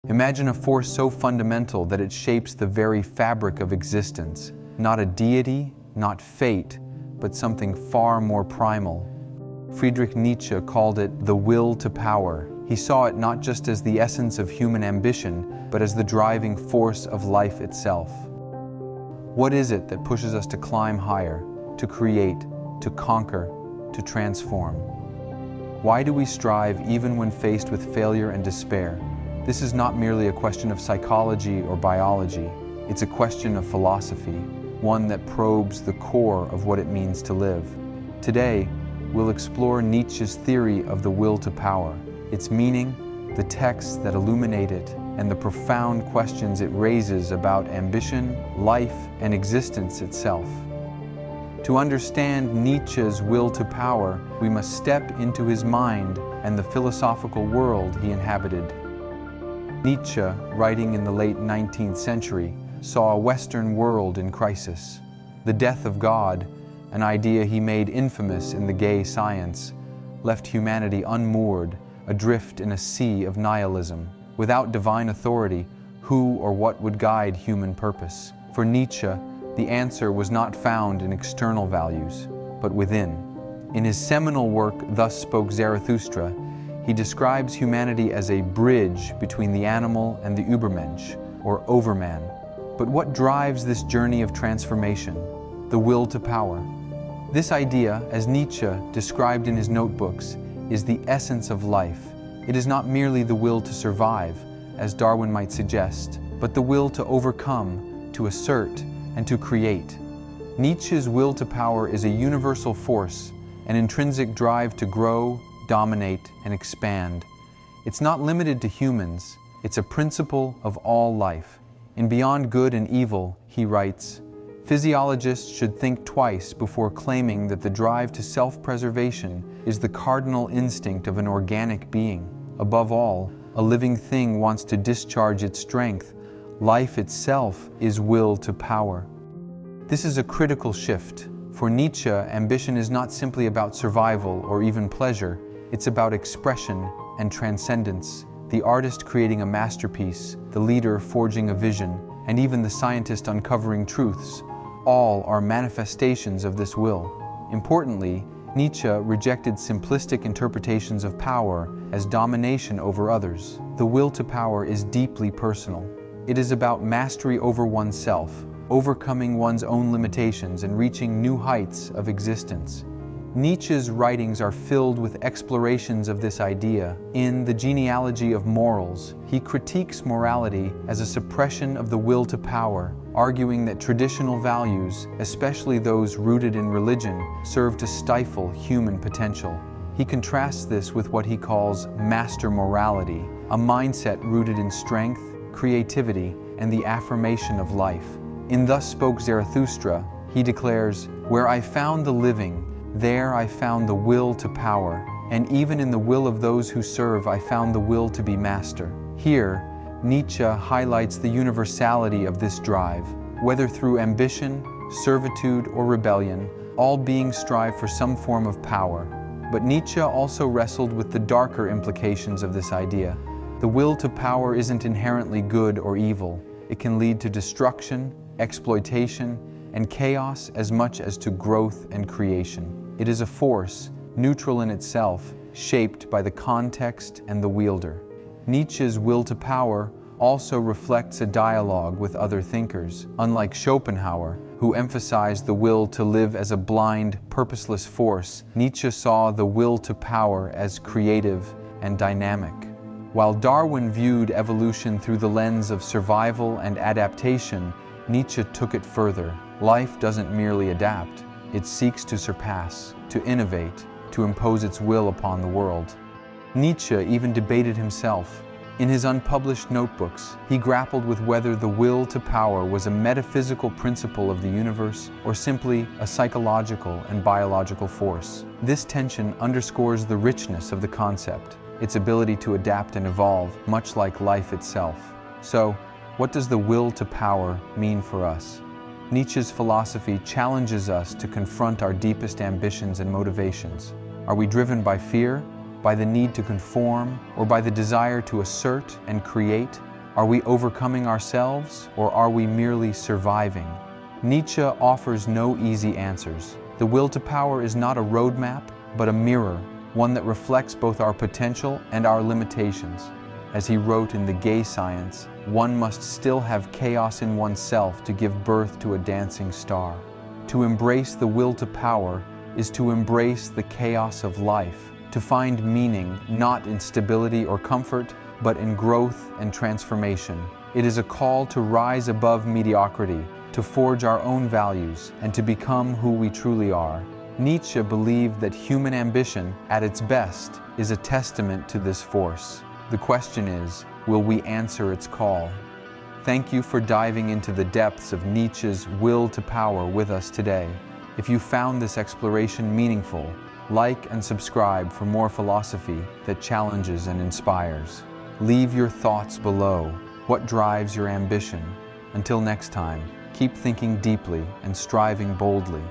Imagine a force so fundamental that it shapes the very fabric of existence. Not a deity, not fate, but something far more primal. Friedrich Nietzsche called it the will to power. He saw it not just as the essence of human ambition, but as the driving force of life itself. What is it that pushes us to climb higher, to create, to conquer, to transform? Why do we strive even when faced with failure and despair? This is not merely a question of psychology or biology. It's a question of philosophy, one that probes the core of what it means to live. Today, we'll explore Nietzsche's theory of the will to power, its meaning, the texts that illuminate it, and the profound questions it raises about ambition, life, and existence itself. To understand Nietzsche's will to power, we must step into his mind and the philosophical world he inhabited. Nietzsche, writing in the late 19th century, saw a Western world in crisis. The death of God, an idea he made infamous in the gay science, left humanity unmoored, adrift in a sea of nihilism. Without divine authority, who or what would guide human purpose? For Nietzsche, the answer was not found in external values, but within. In his seminal work, Thus Spoke Zarathustra, he describes humanity as a bridge between the animal and the Übermensch, or overman. But what drives this journey of transformation? The will to power. This idea, as Nietzsche described in his notebooks, is the essence of life. It is not merely the will to survive, as Darwin might suggest, but the will to overcome, to assert, and to create. Nietzsche's will to power is a universal force, an intrinsic drive to grow, dominate, and expand. It's not limited to humans, it's a principle of all life. In Beyond Good and Evil, he writes, "Physiologists should think twice before claiming that the drive to self-preservation is the cardinal instinct of an organic being. Above all, a living thing wants to discharge its strength. Life itself is will to power." This is a critical shift. For Nietzsche, ambition is not simply about survival or even pleasure. It's about expression and transcendence. The artist creating a masterpiece, the leader forging a vision, and even the scientist uncovering truths, all are manifestations of this will. Importantly, Nietzsche rejected simplistic interpretations of power as domination over others. The will to power is deeply personal. It is about mastery over oneself, overcoming one's own limitations and reaching new heights of existence. Nietzsche's writings are filled with explorations of this idea. In The Genealogy of Morals, he critiques morality as a suppression of the will to power, arguing that traditional values, especially those rooted in religion, serve to stifle human potential. He contrasts this with what he calls master morality, a mindset rooted in strength, creativity, and the affirmation of life. In Thus Spoke Zarathustra, he declares, "Where I found the living, there I found the will to power, and even in the will of those who serve I found the will to be master." Here, Nietzsche highlights the universality of this drive. Whether through ambition, servitude, or rebellion, all beings strive for some form of power. But Nietzsche also wrestled with the darker implications of this idea. The will to power isn't inherently good or evil. It can lead to destruction, exploitation, and chaos as much as to growth and creation. It is a force, neutral in itself, shaped by the context and the wielder. Nietzsche's will to power also reflects a dialogue with other thinkers. Unlike Schopenhauer, who emphasized the will to live as a blind, purposeless force, Nietzsche saw the will to power as creative and dynamic. While Darwin viewed evolution through the lens of survival and adaptation, Nietzsche took it further. Life doesn't merely adapt, it seeks to surpass, to innovate, to impose its will upon the world. Nietzsche even debated himself. In his unpublished notebooks, he grappled with whether the will to power was a metaphysical principle of the universe or simply a psychological and biological force. This tension underscores the richness of the concept, its ability to adapt and evolve, much like life itself. So, what does the will to power mean for us? Nietzsche's philosophy challenges us to confront our deepest ambitions and motivations. Are we driven by fear, by the need to conform, or by the desire to assert and create? Are we overcoming ourselves, or are we merely surviving? Nietzsche offers no easy answers. The will to power is not a roadmap, but a mirror, one that reflects both our potential and our limitations. As he wrote in The Gay Science, one must still have chaos in oneself to give birth to a dancing star. To embrace the will to power is to embrace the chaos of life, to find meaning not in stability or comfort, but in growth and transformation. It is a call to rise above mediocrity, to forge our own values, and to become who we truly are. Nietzsche believed that human ambition, at its best, is a testament to this force. The question is, will we answer its call? Thank you for diving into the depths of Nietzsche's will to power with us today. If you found this exploration meaningful, like and subscribe for more philosophy that challenges and inspires. Leave your thoughts below. What drives your ambition? Until next time, keep thinking deeply and striving boldly.